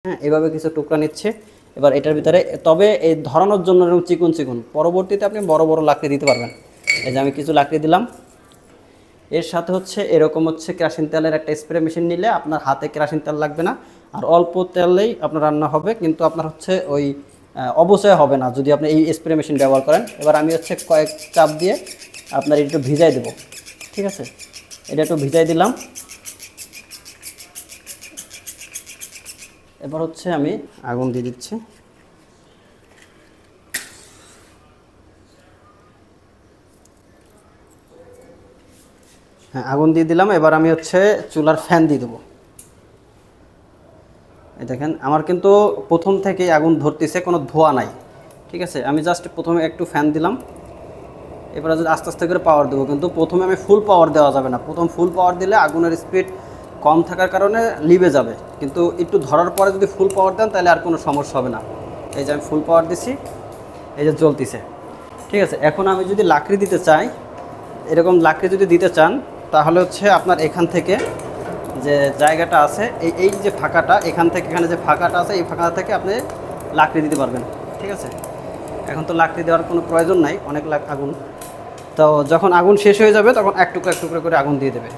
হ্যাঁ, এভাবে কিছু টুকরা নিচ্ছে। এবার এটার ভিতরে তবে এই ধরানোর জন্য এরকম চিকন চিকন, পরবর্তীতে আপনি বড় বড় লাকড়ি দিতে পারবেন। এই যে আমি কিছু লাকড়ি দিলাম। এর সাথে হচ্ছে এরকম হচ্ছে কেরোসিন তেলের একটা স্প্রে মেশিন নিলে আপনার হাতে কেরোসিন তেল লাগবে না, আর অল্প তেলেই আপনার রান্না হবে, কিন্তু আপনার হচ্ছে ওই অবচয় হবে না যদি আপনি এই স্প্রে মেশিন ব্যবহার করেন। এবার আমি হচ্ছে কয়েক চাপ দিয়ে আপনার একটু ভিজাই দেবো, ঠিক আছে? এটা একটু ভিজাই দিলাম। এবার হচ্ছে আমি আগুন দিয়ে দিচ্ছি। হ্যাঁ, আগুন দিয়ে দিলাম। এবার আমি হচ্ছে চুলার ফ্যান দিয়ে দেবো। এই দেখেন আমার কিন্তু প্রথম থেকেই আগুন ধরতেছে, কোনো ধোঁয়া নাই, ঠিক আছে? আমি জাস্ট প্রথমে একটু ফ্যান দিলাম। এবার যদি আস্তে আস্তে করে পাওয়ার দেবো, কিন্তু প্রথমে আমি ফুল পাওয়ার দেওয়া যাবে না। প্রথম ফুল পাওয়ার দিলে আগুনের স্পিড কম থাকার কারণে লিবে যাবে, কিন্তু একটু ধরার পরে যদি ফুল পাওয়ার দেন তাহলে আর কোনো সমস্যা হবে না। এই যে আমি ফুল পাওয়ার দিছি, এই যে জ্বলতিছে, ঠিক আছে? এখন আমি যদি লাকড়ি দিতে চাই, এরকম লাকড়ি যদি দিতে চান, তাহলে হচ্ছে আপনার এখান থেকে যে জায়গাটা আছে, এই যে ফাঁকাটা, এখান থেকে এখানে যে ফাঁকাটা আছে, এই ফাঁকা থেকে আপনি লাকড়ি দিতে পারবেন, ঠিক আছে? এখন তো লাকড়ি দেওয়ার কোনো প্রয়োজন নাই, অনেক আগুন। তো যখন আগুন শেষ হয়ে যাবে তখন এক টুকরো করে আগুন দিয়ে দেবে।